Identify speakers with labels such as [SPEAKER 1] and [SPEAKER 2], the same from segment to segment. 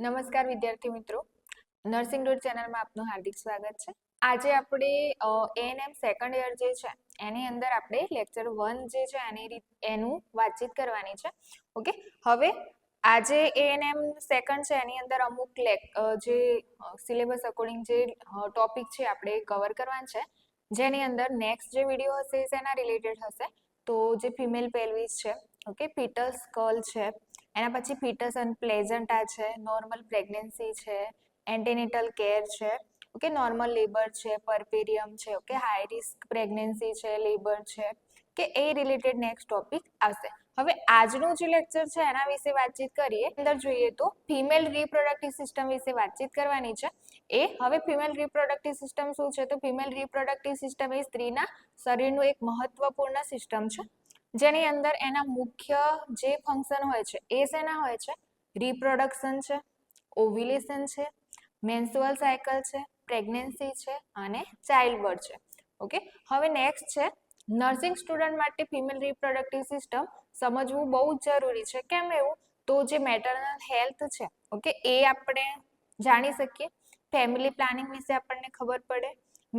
[SPEAKER 1] નમસ્કાર વિદ્યાર્થી મિત્રો, નર્સિંગ ડોટ ચેનલમાં આપનું હાર્દિક સ્વાગત છે. આજે આપણે એએનએમ સેકન્ડ યર જે છે એની અંદર આપણે લેક્ચર 1 જે છે એનું વાતચીત કરવાની છે. ઓકે, હવે આજે એએનએમ સેકન્ડ છે એની અંદર અમુક જે સિલેબસ અકોર્ડિંગ જે ટોપિક છે આપણે કવર કરવાના છે, જેની અંદર નેક્સ્ટ જે વિડીયો હશે એ એના રિલેટેડ હશે. તો જે ફિમેલ પેલ્વિસ છે, ઓકે, ફીટલ સ્કલ છે, એના પછી ફીટસ અને પ્લેઝન્ટા છે, નોર્મલ પ્રેગ્નન્સી છે, એન્ટીનેટલ કેર છે, ઓકે, નોર્મલ લેબર છે, પરપેરિયમ છે, ઓકે, હાઈ રિસ્ક પ્રેગ્નન્સી છે, લેબર છે, કે એ રિલેટેડ નેક્સ્ટ ટોપિક આવશે. હવે આજનું જે લેક્ચર છે એના વિશે વાતચીત કરીએ. અંદર જોઈએ તો ફિમેલ રિપ્રોડક્ટિવ સિસ્ટમ વિશે વાતચીત કરવાની છે. હવે ફિમેલ રિપ્રોડક્ટિવ સિસ્ટમ શું છે? તો ફિમેલ રિપ્રોડક્ટિવ સિસ્ટમ એ સ્ત્રીના શરીરનું એક મહત્વપૂર્ણ સિસ્ટમ છે, જેની અંદર એના મુખ્ય જે ફંક્શન હોય છે એ શેના હોય છે? રિપ્રોડક્શન છે, ઓવ્યુલેશન છે, મેન્સ્ટ્રુઅલ સાયકલ છે, પ્રેગ્નન્સી છે અને ચાઇલ્ડ બર્થ છે. ઓકે, હવે નેક્સ્ટ છે નર્સિંગ સ્ટુડન્ટ માટે ફિમેલ રિપ્રોડક્ટિવ સિસ્ટમ સમજવું બહુ જ જરૂરી છે. કેમ એવું? તો જે મેટર્નલ હેલ્થ છે, ઓકે, એ આપણે જાણી શકીએ, ફેમિલી પ્લાનિંગ વિશે આપણને ખબર પડે,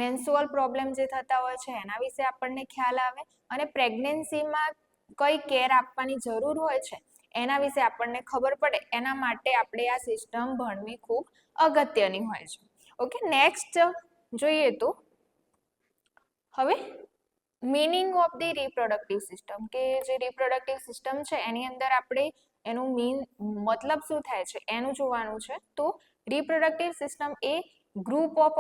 [SPEAKER 1] મેન્સ્ટ્રુઅલ પ્રોબ્લેમ જે થતા હોય છે એના વિશે આપણને ખ્યાલ આવે, અને પ્રેગ્નન્સીમાં કઈ કેર આપવાની જરૂર હોય છે એના વિશે આપણને ખબર પડે. એના માટે આપણે આ સિસ્ટમ ભણવી ખૂબ અગત્યની હોય છે. ઓકે, નેક્સ્ટ જોઈએ તો હવે meaning of the reproductive system, કે જે રિપ્રોડક્ટિવ સિસ્ટમ છે એની અંદર આપણે એનું મતલબ શું થાય છે એનું જોવાનું છે. તો reproductive system a group of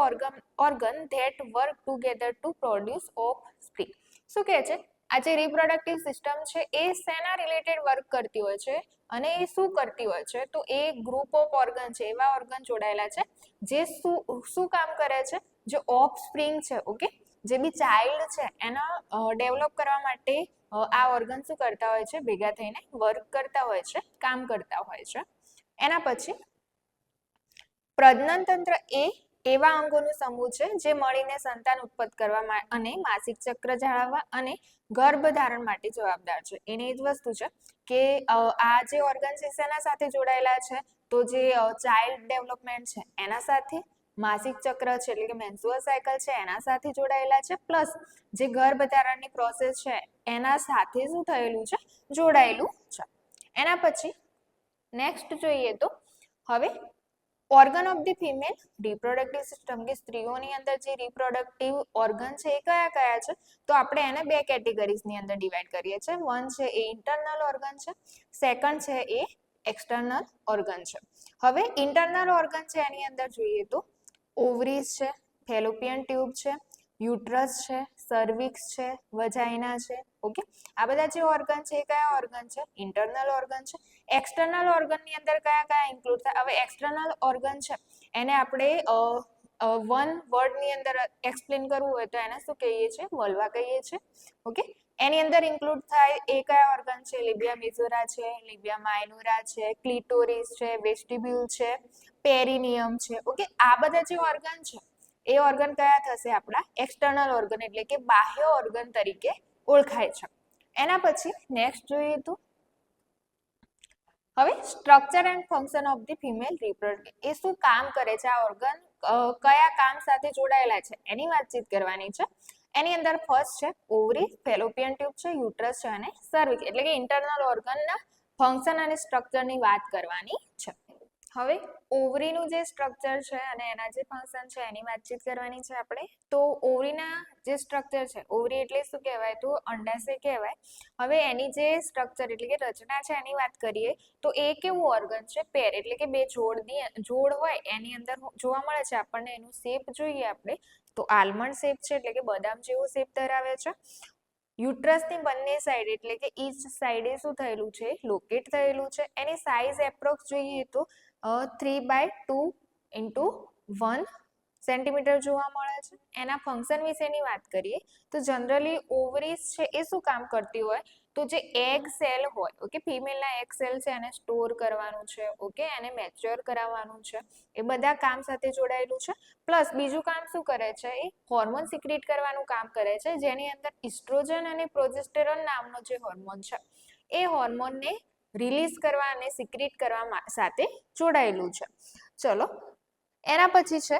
[SPEAKER 1] organ that work together to produce offspring. શું કહે છે? આ જે રિપ્રોડક્ટિવ સિસ્ટમ છે એ શેના રિલેટેડ વર્ક કરતી હોય છે અને એ શું કરતી હોય છે? તો એ ગ્રુપ ઓફ ઓર્ગન છે, એવા ઓર્ગન જોડાયેલા છે જે શું કામ કરે છે? જે ઓફસ્પ્રિંગ છે, ઓકે, જે બી ચાઇલ્ડ છે એના ડેવલપ કરવા માટે આ ઓર્ગન શું કરતા હોય છે? ભેગા થઈને વર્ક કરતા હોય છે, કામ કરતા હોય છે. એના પછી પ્રજનન તંત્ર એ એવા અંગોનું સમૂહ છે જે મળીને સંતાન ઉત્પન્ન કરવા અને માસિક ચક્ર જાળવવા અને ગર્ભધારણ માટે જવાબદાર છે. એની જ વસ્તુ છે કે આ જે ઓર્ગન છે શેના સાથે જોડાયેલા છે? તો જે ચાઇલ્ડ ડેવલપમેન્ટ છે એના સાથે, માસિક ચક્ર છે એટલે કે મેન્સ્ટ્રુઅલ સાયકલ છે એના સાથે જોડાયેલા છે, પ્લસ જે ગર્ભધારણની પ્રોસેસ છે એના સાથે શું થયેલું છે? જોડાયેલું છે. એના પછી નેક્સ્ટ જોઈએ તો હવે organ of the female reproductive system, કે સ્ત્રીઓની અંદર જે રિપ્રોડક્ટિવ ઓર્ગન છે એ કયા કયા છે? તો આપણે એને બે કેટેગરીઝની અંદર ડિવાઈડ કરીએ છીએ. વન છે એ ઇન્ટરનલ ઓર્ગન છે, સેકન્ડ છે એ એક્સટર્નલ ઓર્ગન છે. હવે ઇન્ટરનલ ઓર્ગન છે એની અંદર જોઈએ તો ઓવરીઝ છે, ફેલોપિયન ટ્યુબ છે, યુટ્રસ છે, સર્વિક્સ છે, વજાઇના છે. ઓકે, આ બધા જે ઓર્ગન છે એ કયા ઓર્ગન છે? ઇન્ટરનલ ઓર્ગન છે. એક્સટર્નલ ઓર્ગનની અંદર કયા કયા ઇન્ક્લુડ થાય? હવે એક્સટર્નલ ઓર્ગન છે એને આપણે વન વર્ડની અંદર એક્સપ્લેન કરવું હોય તો એને શું કહીએ છીએ? વલ્વા કહીએ છીએ. ઓકે, એની અંદર ઇન્ક્લુડ થાય એ કયા ઓર્ગન છે? લેબિયા મેજોરા છે, લેબિયા માઇનોરા છે, ક્લિટોરિસ છે, વેસ્ટિબ્યુલ છે, પેરિનિયમ છે. ઓકે, આ બધા જે ઓર્ગન છે એ ઓર્ગન કયા થશે? આપણા એક્સટર્નલ ઓર્ગન, એટલે કે બાહ્ય ઓર્ગન તરીકે ઓળખાય છે. એના પછી નેક્સ્ટ જોઈએ તો હવે structure and function of the female reproductive, એ શું કામ કરે છે? આ ઓર્ગન કયા કામ સાથે જોડાયેલા છે એની વાતચીત કરવાની છે. એની અંદર ફર્સ્ટ છે ઓવરી, ફેલોપિયન ટ્યુબ છે, યુટ્રસ છે અને સર્વિક્સ, એટલે કે ઇન્ટરનલ ઓર્ગનના ફંક્શન અને સ્ટ્રક્ચરની વાત કરવાની છે. હવે ઓવરીનું જે સ્ટ્રક્ચર છે અને એના જે ફંક્શન છે એની વાતચીત કરવાની છે આપણે. તો ઓવરીના જે સ્ટ્રક્ચર છે, ઓવરી એટલે શું કહેવાય? તો અંડાશય કહેવાય. હવે એની જે સ્ટ્રક્ચર એટલે કે રચના છે એની વાત કરીએ તો એ કેવું ઓર્ગન છે? પેર, એટલે કે બે જોડ હોય એની અંદર જોવા મળે છે આપણને. એનું શેપ જોઈએ આપણે તો આલમંડ શેપ છે, એટલે કે બદામ જેવો શેપ ધરાવે છે. યુટ્રસની બંને સાઈડ એટલે કે ઈચ સાઈડે શું થયેલું છે? લોકેટ થયેલું છે. એની સાઈઝ એપ્રોક્સ જોઈએ તો 3/2 × 1 સેન્ટીમીટર જોવા મળે છે. એના ફંક્શન વિશેની વાત કરીએ તો જનરલી ઓવરીઝ છે એ શું કામ કરતી હોય? તો જે એગ સેલ હોય, ઓકે, ફિમેલના એગ સેલ છે એને સ્ટોર કરવાનું છે, ઓકે, એને મેચ્યોર કરાવવાનું છે, એ બધા કામ સાથે જોડાયેલું છે. પ્લસ બીજું કામ શું કરે છે? એ હોર્મોન સિક્રેટ કરવાનું કામ કરે છે, જેની અંદર ઇસ્ટ્રોજન અને પ્રોજેસ્ટેરોન નામનો જે હોર્મોન છે એ હોર્મોનને રિલીઝ કરવા અને સિક્રેટ કરવા સાથે જોડાયેલું છે. ચલો એના પછી છે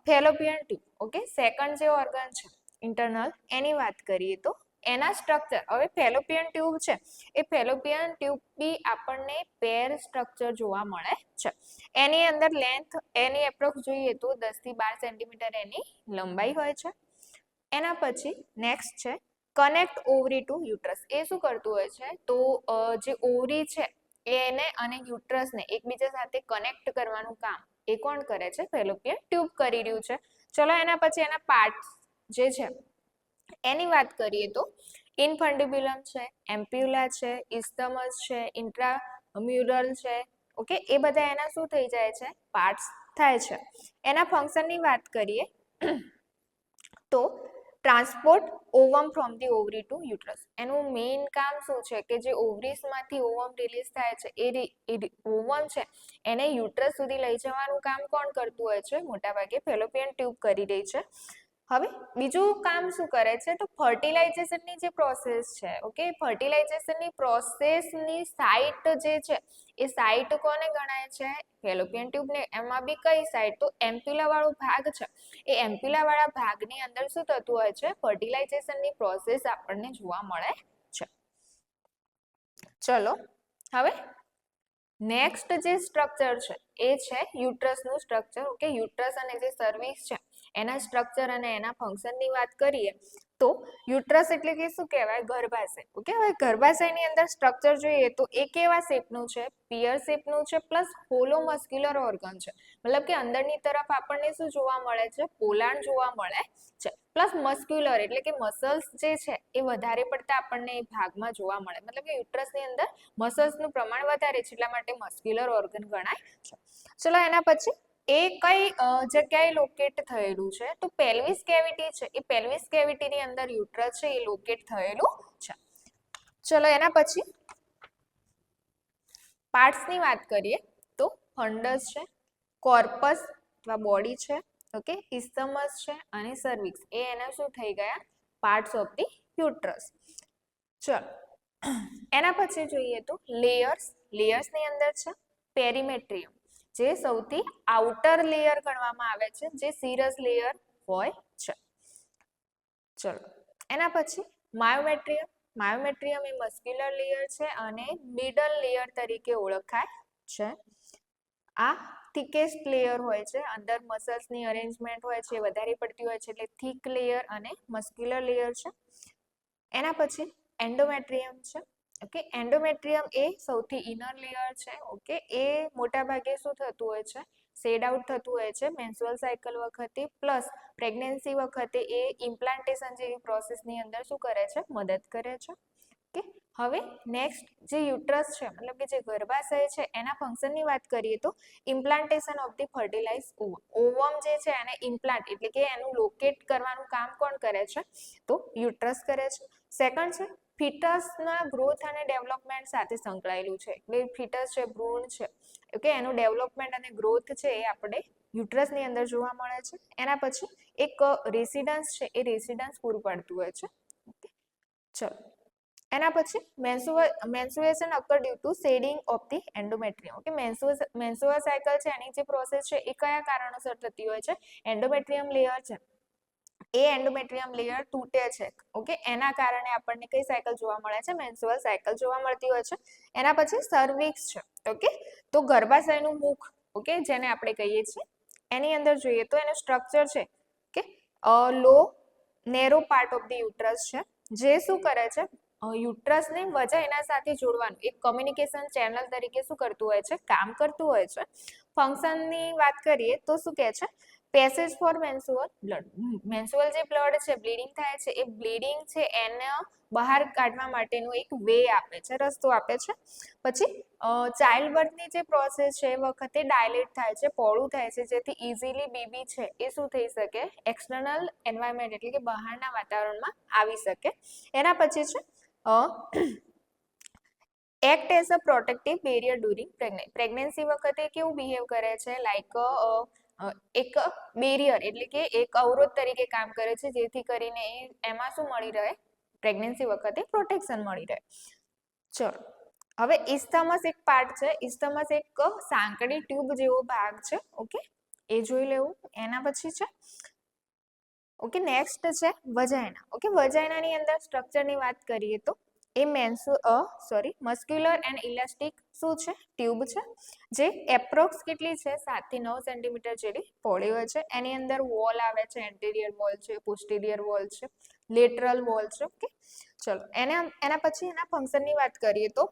[SPEAKER 1] ફેલોપિયન ટ્યુબ. ઓકે, સેકન્ડ જે ઓર્ગન છે ઇન્ટરનલ, એની વાત કરીએ તો એના સ્ટ્રક્ચર, હવે ફેલોપિયન ટ્યુબ છે એ ફેલોપિયન ટ્યુબ બી આપણને પેર સ્ટ્રક્ચર જોવા મળે છે. એની અંદર લેન્થ એની એપ્રોક્સ જોઈએ તો 10 થી 12 સેન્ટીમીટર એની લંબાઈ હોય છે. એના પછી નેક્સ્ટ છે કનેક્ટ ઓવરી ટુ યુટ્રસ. એ શું કરતું હોય છે તો જે ઓવરી છે એને અને યુટ્રસને એકબીજા સાથે કનેક્ટ કરવાનું કામ એ કોણ કરે છે? ફેલોપિયન ટ્યુબ કરી રહ્યું છે. ચલો એના પછી એના પાર્ટ્સ જે છે એની વાત કરીએ તો ઇનફંડિબ્યુલમ છે, એમ્પ્યુલા છે, ઇસ્થમસ છે, ઇન્ટ્રામ્યુરલ છે. ઓકે, એ બધા એના શું થઈ જાય છે? પાર્ટ્સ થાય છે. એના ફંક્શનની વાત કરીએ તો transport ovum from the ovary to uterus. એનું મેઇન કામ શું છે કે જે ઓવરીસમાંથી ઓવમ રિલીઝ થાય છે એ ઓવમ છે એને યુટ્રસ સુધી લઈ જવાનું કામ કોણ કરતું હોય છે? મોટાભાગે ફેલોપિયન ટ્યુબ કરી રહી છે. હવે બીજું કામ શું કરે છે તો ફર્ટિલાઇઝેશનની જે પ્રોસેસ છે, ઓકે, ફર્ટિલાઇઝેશનની પ્રોસેસની સાઇટ જે છે એ સાઇટ કોને ગણાય છે? ફેલોપિયન ટ્યુબને. એમાં બી કઈ સાઇટ? તો એમ્પ્યુલા વાળો ભાગ છે એ એમ્પ્યુલા વાળા ભાગની અંદર શું થતું હોય છે? ફર્ટિલાઇઝેશનની પ્રોસેસ આપણને જોવા મળે છે. ચલો હવે નેક્સ્ટ જે સ્ટ્રક્ચર છે એ છે યુટ્રસનું સ્ટ્રક્ચર. ઓકે, યુટ્રસ અને જે સર્વિક્સ છે એના સ્ટ્રક્ચર અને એના ફંક્શનની વાત કરીએ તો યુટ્રસ એટલે કે શું કહેવાય? ગર્ભાશય. ઓકે, હવે ગર્ભાશયની અંદર સ્ટ્રક્ચર જોઈએ તો એ કેવા શેપનું છે? પિયર શેપનું છે પ્લસ હોલો મસ્ક્યુલર ઓર્ગન છે. મતલબ કે અંદરની તરફ આપણને શું જોવા મળે છે? પોલાણ જોવા મળે છે પ્લસ મસ્ક્યુલર એટલે કે મસલ્સ જે છે એ વધારે પડતા આપણને એ ભાગમાં જોવા મળે. મતલબ કે યુટ્રસની અંદર મસલ્સનું પ્રમાણ વધારે છે એટલા માટે મસ્ક્યુલર ઓર્ગન ગણાય છે. ચલો એના પછી એ કઈ જગ્યાએ લોકેટ થયેલું છે તો પેલ્વિસ કેવિટી છે એ પેલ્વિસ કેવિટીની અંદર યુટ્રસ છે એ લોકેટ થયેલું છે. ચલો એના પછી પાર્ટ્સની વાત કરીએ તો ફંડસ છે, કોર્પસ અથવા બોડી છે, ઓકે, ઇસ્થમસ છે અને સર્વિક્સ એ એના શું થઈ ગયા? Parts of the uterus. ચલો એના પછી જોઈએ તો લેયર્સની અંદર છે પેરીમેટ્રિયમ, જે સૌથી આઉટર લેયર ગણવામાં આવે છે, જે સિરસ લેયર હોય છે. ચલો એના પછી માયોમેટ્રિયમ એ મસ્ક્યુલર લેયર છે અને મિડલ લેયર તરીકે ઓળખાય છે. આ થિકેસ્ટ લેયર હોય છે, અંદર મસલ્સની અરેન્જમેન્ટ હોય છે વધારે પડતી હોય છે એટલે થિક લેયર અને મસ્ક્યુલર લેયર છે. એના પછી એન્ડોમેટ્રિયમ છે. ઓકે, એન્ડોમેટ્રિયમ એ સૌથી ઇનર લેયર છે. ઓકે, એ મોટા ભાગે શું થતું હોય છે? શેડ આઉટ થતું હોય છે મેન્સ્ટ્રુઅલ સાયકલ વખતે પ્લસ પ્રેગ્નન્સી વખતે એ ઇમ્પ્લાન્ટેશન જેવી પ્રોસેસની અંદર શું કરે છે? મદદ કરે છે. ઓકે, હવે નેક્સ્ટ જે યુટ્રસ છે મતલબ કે જે ગર્ભાશય છે એના ફંક્શનની વાત કરીએ તો ઇમ્પ્લાન્ટેશન ઓફ ધી ફર્ટિલાઇઝ ઓવમ જે છે એને ઇમ્પ્લાન્ટ એટલે કે એનું લોકેટ કરવાનું કામ કોણ કરે છે? તો યુટ્રસ કરે છે. સેકન્ડ છે ફિટસના ગ્રોથ અને ડેવલપમેન્ટ સાથે સંકળાયેલું છે. એટલે ફિટસ છે, ભ્રૂણ છે, ઓકે, એનું ડેવલપમેન્ટ અને ગ્રોથ છે એ આપણે યુટ્રસની અંદર જોવા મળે છે. એના પછી એક રેસિડન્સ છે એ રેસિડન્સ પૂરું પાડતું હોય છે. ઓકે, ચલો એના પછી menstruation occur due to shedding of the endometrium. Okay, menstrual cycle છે એની જે પ્રોસેસ છે એ કયા કારણોસર થતી હોય છે? એન્ડોમેટ્રિયમ લેયર છે એ એન્ડોમેટ્રિયમ લેયર તૂટે છે. ઓકે, એના કારણે આપણને કઈ સાયકલ જોવા મળે છે? મેન્સ્ટ્રુઅલ સાયકલ જોવા મળતી હોય છે. એના પછી સર્વિક્સ છે. ઓકે, તો ગર્ભાશયનું મુખ, ઓકે, જેને આપણે કહીએ છીએ એની અંદર જોઈએ તો એનું સ્ટ્રક્ચર છે કે low narrow part of the uterus છે, જે શું કરે છે? યુટ્રસને વજાઇના સાથે જોડવાનું એક કમ્યુનિકેશન ચેનલ તરીકે શું કરતું હોય છે? કામ કરતું હોય છે. ફંક્શનની વાત કરીએ તો શું કહે છે? Passage for menstrual blood. Menstrual જે બ્લડ છે, બ્લીડિંગ થાય છે, એ બ્લીડિંગ છે એને બહાર કાઢવા માટેનું એક વે આપે છે, રસ્તો આપે છે. પછી ચાઇલ્ડ બર્થની જે પ્રોસેસ છે એ વખતે ડાયલેટ થાય છે, પહોળું થાય છે, જેથી ઇઝીલી બેબી છે એ શું થઈ શકે? એક્સટર્નલ એન્વાયરમેન્ટ એટલે કે બહારના વાતાવરણમાં આવી શકે. એના પછી છે act as a protective barrier during pregnancy વખતે કેવું બિહેવ કરે છે? લાઈક એક બેરિયર એટલે કે એક અવરોધ તરીકે કામ કરે છે, જેથી કરીને એમાં શું મળી રહે? પ્રેગ્નન્સી વખતે પ્રોટેક્શન મળી રહે. ચલો હવે ઇસ્થમસ એક પાર્ટ છે, ઇસ્થમસ એક સાંકડી ટ્યુબ જેવો ભાગ છે. ઓકે, એ જોઈ લેવું. એના પછી છે ઓકે, નેક્સ્ટ છે વજાઇના. ઓકે, વજાઇનાની અંદર સ્ટ્રક્ચરની વાત કરીએ તો એ મસ્ક્યુલર એન્ડ ઇલાસ્ટિક શું છે, ટ્યુબ છે, જે એપ્રોક્સ કેટલી છે 7 થી 9 સેન્ટીમીટર જેટલી પહોળી હોય છે. એની અંદર વોલ આવે છે, એન્ટિરિયર વોલ છે, પોસ્ટિરિયર વોલ છે, લેટરલ વોલ છે. ઓકે, ચલો એના પછી એના ફંક્શનની વાત કરીએ તો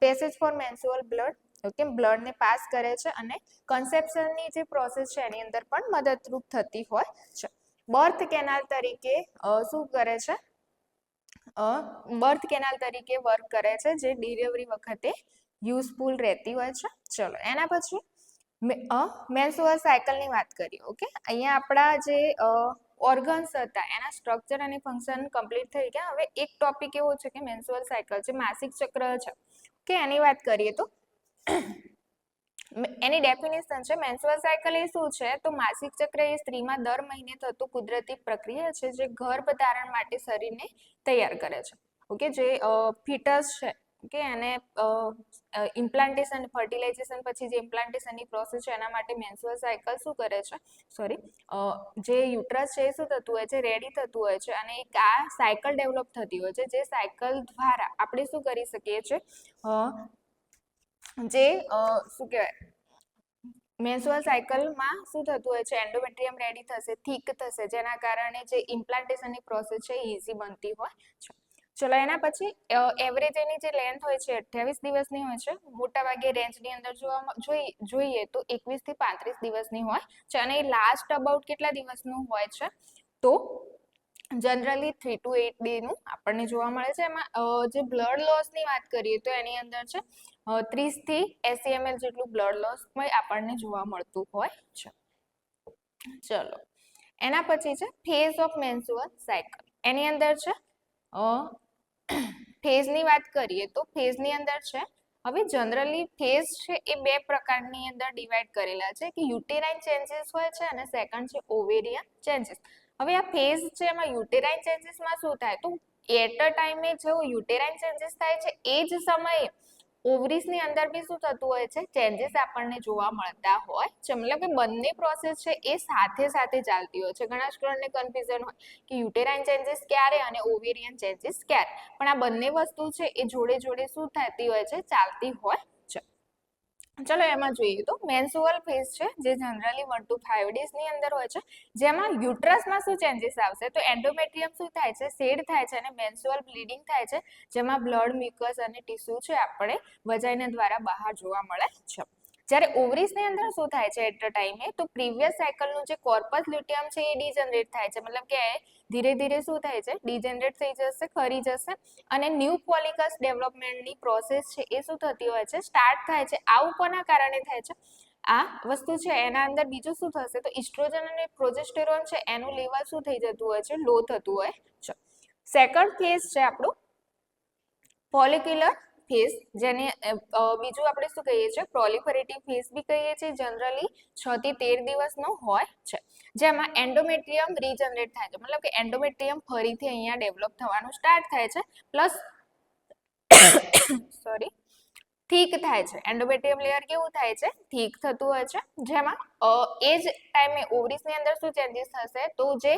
[SPEAKER 1] passage for menstrual blood. Okay, બ્લડને પાસ કરે છે અને કન્સેપ્શનની જે પ્રોસેસ છે એની અંદર પણ મદદરૂપ થતી હોય છે. બર્થ કેનાલ તરીકે શું કરે છે, બર્થ કેનાલ તરીકે વર્ક કરે છે, જે ડિલિવરી વખતે યુઝફુલ રહેતી હોય છે. ચલો એના પછી મેન્સ્ટ્રુઅલ સાયકલની વાત કરીએ. ઓકે, અહીંયા આપણા જે ઓર્ગન્સ હતા એના સ્ટ્રક્ચર અને ફંક્શન કમ્પ્લીટ થઈ ગયા. હવે એક ટોપિક એવો છે કે મેન્સ્ટ્રુઅલ સાયકલ છે, માસિક ચક્ર છે. ઓકે, એની વાત કરીએ તો એની ડેફિનેશન છે, મેન્સ્ટ્રુઅલ સાયકલ એ શું છે, તો માસિક ચક્ર એ સ્ત્રીમાં દર મહિને થતું કુદરતી પ્રક્રિયા છે જે ગર્ભ ધારણ માટે શરીરને તૈયાર કરે છે. ઓકે, જે ફીટસ છે ઓકે, એને ઇમ્પ્લાન્ટેશન ફર્ટિલાઇઝેશન પછી જે ઇમ્પ્લાન્ટેશનની પ્રોસેસ છે એના માટે મેન્સ્ટ્રુઅલ સાયકલ શું કરે છે, જે યુટ્રસ છે એ શું થતું હોય છે, રેડી થતું હોય છે, અને એક આ સાયકલ ડેવલપ થતી હોય છે, જે સાયકલ દ્વારા આપણે શું કરી શકીએ છીએ, જે શું કહેવાય, મેન્સ્ટ્રુઅલ સાયકલમાં શું થતું હોય છે, એન્ડોમેટ્રિયમ રેડી થશે, થીક થશે, જેના કારણે જે ઇમ્પ્લાન્ટેશનની પ્રોસેસ છે ઇઝી બનતી હોય છે. ચલો એના પછી એવરેજ એની જે લેન્થ હોય છે 28 દિવસની હોય છે. મોટાભાગે રેન્જની અંદર જોઈએ તો 21 થી 35 દિવસની હોય છે, અને લાસ્ટ અબાઉટ કેટલા દિવસનું હોય છે, તો જનરલી 3 to 8 ડે નું આપણને જોવા મળે છે. એમાં જે બ્લડ લોસની વાત કરીએ તો એની અંદર છે 30 થી 80 ml જેટલું બ્લડ લોસ આપણને જોવા મળતું હોય છે. ચલો એના પછી છે ફેઝ ઓફ મેન્સ્ટ્રુઅલ સાયકલ. એની અંદર છે ફેઝની વાત કરીએ તો ફેઝની અંદર છે, હવે જનરલી ફેઝ છે એ બે પ્રકારની અંદર ડિવાઈડ કરેલા છે, કે યુટેરાઇન ચેન્જીસ હોય છે અને સેકન્ડ છે ઓવેરિયન ચેન્જીસ. હવે આ ફેઝ છે એમાં યુટેરાઇન ચેન્જીસમાં શું થાય, તો એટ અ ટાઈમે જો યુટેરાઇન ચેન્જીસ થાય છે એ જ સમયે ઓવરીસની અંદર બી શું થતું હોય છે, ચેન્જીસ આપણને જોવા મળતા હોય છે. મતલબ કે બંને પ્રોસેસ છે એ સાથે સાથે ચાલતી હોય છે. ઘણા સ્ટુડન્ટને કન્ફ્યુઝન હોય કે યુટેરાઇન ચેન્જીસ ક્યારે અને ઓવેરિયન ચેન્જીસ ક્યારે, પણ આ બંને વસ્તુ છે એ જોડે જોડે શું થતી હોય છે, ચાલતી હોય છે. ચલો એમાં જોઈએ તો મેન્સ્ટ્રુઅલ ફેઝ છે જે જનરલી 1 to 5 ડેઝ ની અંદર હોય છે, જેમાં યુટ્રસમાં શું ચેન્જીસ આવશે, તો એન્ડોમેટ્રિયમ શું થાય છે, શેડ થાય છે, અને મેન્સ્ટ્રુઅલ બ્લીડિંગ થાય છે, જેમાં બ્લડ, મ્યુકસ અને ટીસ્યુ છે આપણે વજાઇના દ્વારા બહાર જોવા મળે છે. જ્યારે ઓવરીસની અંદર શું થાય છે એટ અ ટાઈમે, તો પ્રીવિયસ સાયકલનું જે કોર્પસ લ્યુટિયમ છે એ ડિજનરેટ થાય છે, મતલબ કે ધીરે ધીરે શું થાય છે, ડિજનરેટ થઈ જશે, ખરી જશે, અને ન્યૂ ફોલિકલ્સ ડેવલપમેન્ટની પ્રોસેસ છે એ શું થતી હોય છે, સ્ટાર્ટ થાય છે. આવું કોના કારણે થાય છે, આ વસ્તુ છે એના અંદર બીજું શું થશે, તો ઇસ્ટ્રોજન અને પ્રોજેસ્ટેરોન છે એનું લેવલ શું થઈ જતું હોય છે, લો થતું હોય છે. સેકન્ડ ફેઝ છે આપણું ફોલિક્યુલર ફેઝ, જેને બીજું આપણે શું કહીએ છીએ, પ્રોલિફરેટિવ ફેઝ બી કહીએ છીએ. જનરલી 6 થી 13 દિવસનો હોય છે, જેમાં એન્ડોમેટ્રિયમ રીજનરેટ થાય છે, મતલબ કે એન્ડોમેટ્રિયમ ફરીથી અહીંયા ડેવલપ થવાનું સ્ટાર્ટ થાય છે, પ્લસ થીક થાય છે. એન્ડોમેટ્રિયમ લેયર કેવું થાય છે, થીક થતું હોય છે, જેમાં એ જ ટાઈમે ઓવરીસની અંદર શું ચેન્જીસ થશે, તો જે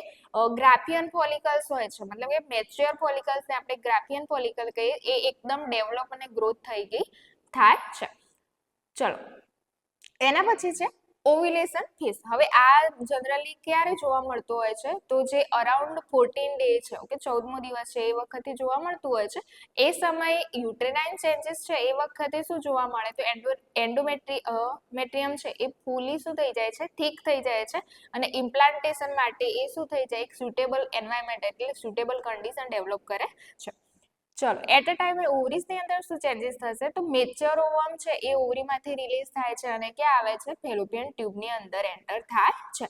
[SPEAKER 1] ગ્રાફિયન ફોલિકલ્સ હોય છે, મતલબ કે મેચ્યોર ફોલિકલ્સને આપણે ગ્રાફિયન ફોલિકલ કહીએ, એ એકદમ ડેવલપ અને ગ્રોથ થઈ ગઈ થાય છે. ચલો એના પછી છે ઓવ્યુલેશન ફેઝ. હવે આ જનરલી ક્યારે જોવા મળતો હોય છે, તો જે અરાઉન્ડ 14 ડે છે, ઓકે 14મો દિવસ છે એ વખતે જોવા મળતું હોય છે. એ સમયે યુટ્રેનાઇન ચેન્જીસ છે એ વખતે શું જોવા મળે, તો એન્ડોમેટ્રિયમ છે એ ફૂલી શું થઈ જાય છે, થીક થઈ જાય છે, અને ઇમ્પ્લાન્ટેશન માટે એ શું થઈ જાય, એક સુટેબલ એન્વાયરમેન્ટ એટલે સુટેબલ કન્ડિશન ડેવલપ કરે છે. ચલો એટ અ ટાઈમે ઓવરીસની અંદર શું ચેન્જીસ થશે, તો મેચ્યોર ઓવમ છે એ ઓવરીમાંથી રિલીઝ થાય છે અને ક્યાં આવે છે, ફેલોપિયન ટ્યુબની અંદર એન્ટર થાય છે,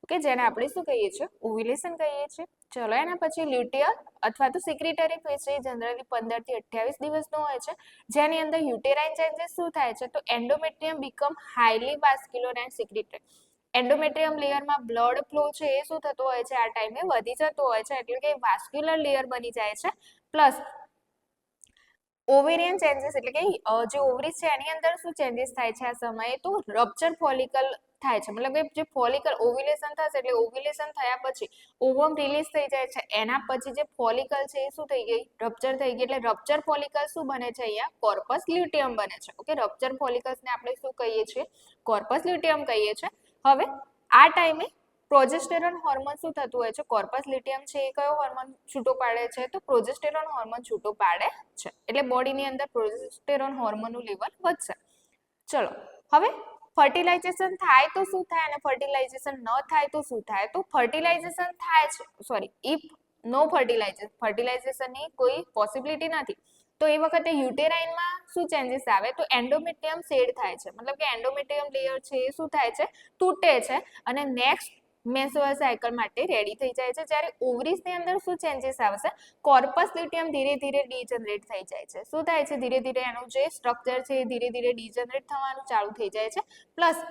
[SPEAKER 1] ઓકે, જેને આપણે શું કહીએ છીએ, ઓવ્યુલેશન કહીએ છીએ. ચલો એના પછી લ્યુટિયલ અથવા તો સિક્રેટરી ફેઝ છે, જનરલી 15 થી 28 દિવસનો હોય છે, જેની અંદર યુટેરાઇન ચેન્જીસ શું થાય છે, તો endometrium become highly vascular and secretory. એન્ડોમેટ્રિયમ લેયરમાં બ્લડ ફ્લો છે એ શું થતો હોય છે, આ ટાઈમે વધી જતો હોય છે, એટલે કે વાસ્ક્યુલર લેયર બની જાય છે, પ્લસ ઓવેરિયન ચેન્જીસ એટલે કે જે ઓવરીઝ છે એની અંદર શું ચેન્જીસ થાય છે આ સમયે તો રપ્ચર ફોલિકલ થાય છે મતલબ કે જે ફોલિકલ ઓવ્યુલેશન થશે એટલે ઓવ્યુલેશન થયા પછી ઓવમ રિલીઝ થઈ જાય છે એના પછી જે ફોલિકલ છે એ શું થઈ ગઈ રપ્ચર થઈ ગઈ એટલે રપ્ચર ફોલિકલ શું બને છે અહીંયા કોર્પસ લ્યુટિયમ બને છે ઓકે રપ્ચર ફોલિકલ્સ ને આપણે શું કહીએ છીએ કોર્પસ લ્યુટિયમ કહીએ છીએ હવે આ ટાઈમે પ્રોજેસ્ટેરોન હોર્મોન શું થતું હોય છે કોર્પસ લ્યુટિયમ છે એ કયો હોર્મોન છૂટો પાડે છે તો પ્રોજેસ્ટેરોન હોર્મોન છૂટો પાડે છે એટલે બોડીની અંદર પ્રોજેસ્ટેરોન હોર્મોનનું લેવલ વધશે ચલો હવે ફર્ટિલાઇઝેશન થાય તો શું થાય અને ફર્ટિલાઇઝેશન ન થાય તો શું થાય તો ફર્ટિલાઇઝેશન થાય છે સોરી ઇફ નો ફર્ટિલાઇઝેશનની કોઈ પોસિબિલિટી નથી તો એ વખતે યુટેરાઇનમાં શું ચેન્જીસ આવે તો એન્ડોમેટ્રિયમ શેડ થાય છે મતલબ કે એન્ડોમેટ્રિયમ લેયર છે એ શું થાય છે તૂટે છે અને નેક્સ્ટ મેન્સ્ટ્રુઅલ સાયકલ માટે રેડી થઈ જાય છે જ્યારે ઓવરીઝની અંદર શું ચેન્જીસ આવશે કોર્પસ લ્યુટિયમ ધીરે ધીરે ડીજનરેટ થઈ જાય છે શું થાય છે ધીરે ધીરે એનું જે સ્ટ્રક્ચર છે એ ધીરે ધીરે ડીજનરેટ થવાનું ચાલુ થઈ જાય છે પ્લસ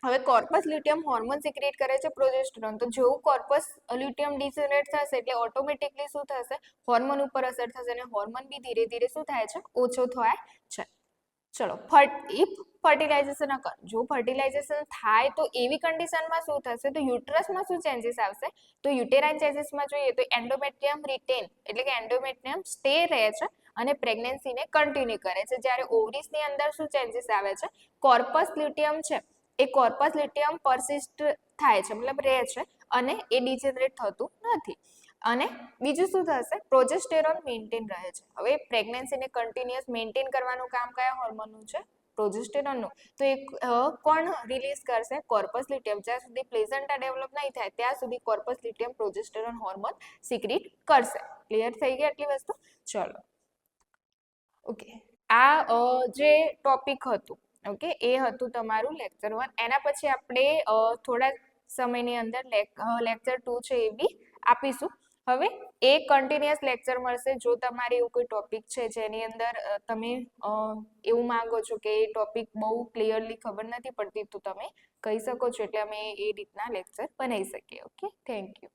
[SPEAKER 1] હવે કોર્પસ લ્યુટિયમ હોર્મોન સિક્રેટ કરે છે પ્રોજેસ્ટેરોન તો જેવું કોર્પસ લ્યુટિયમ ડિજનરેટ થશે એટલે ઓટોમેટિકલી શું થશે હોર્મોન ઉપર અસર થશે અને હોર્મોન બી ધીરે ધીરે શું થાય છે ઓછો થાય છે ચલો ઇફ ફર્ટિલાઇઝેશન અકર જો ફર્ટિલાઇઝેશન થાય તો એવી કન્ડિશનમાં શું થશે તો યુટ્રસમાં શું ચેન્જીસ આવશે તો યુટેરાઇન ચેન્જીસમાં જોઈએ તો એન્ડોમેટ્રિયમ રિટેન એટલે કે એન્ડોમેટ્રિયમ સ્ટે રહે છે અને પ્રેગ્નન્સીને કન્ટિન્યુ કરે છે જ્યારે ઓવરીઝની અંદર શું ચેન્જીસ આવે છે કોર્પસ લ્યુટિયમ છે એ કોર્પસ લ્યુટિયમ પરસિસ્ટ થાય છે મતલબ રહે છે અને એ ડિજનરેટ થતું નથી અને બીજું શું થશે પ્રોજેસ્ટેરોન મેન્ટેન રહે છે હવે પ્રેગ્નન્સીને કન્ટિન્યુઅસ મેન્ટેન કરવાનું કામ કયા હોર્મોનનું છે પ્રોજેસ્ટેરોનનું તો એક કોણ રિલીઝ કરશે કોર્પસ લ્યુટિયમ જ્યાં સુધી પ્લેઝન્ટા ડેવલપ નહીં થાય ત્યાં સુધી corpus luteum progesterone hormone secret કરશે ક્લિયર થઈ ગઈ આટલી વસ્તુ ચલો ઓકે આ જે ટોપિક હતું ઓકે એ હતું તમારું લેક્ચર 1 એના પછી આપણે થોડા સમયની અંદર લેક્ચર 2 છે એ બી આપીશું હવે એક કન્ટિન્યુઅસ લેક્ચર મળશે જો તમારે એવું કોઈ ટોપિક છે જેની અંદર તમે એવું માંગો છો કે એ ટોપિક બહુ ક્લિયરલી ખબર નથી પડતી તો તમે કહી શકો છો એટલે અમે એ રીતના લેક્ચર બનાવી શકીએ ઓકે થેન્ક યુ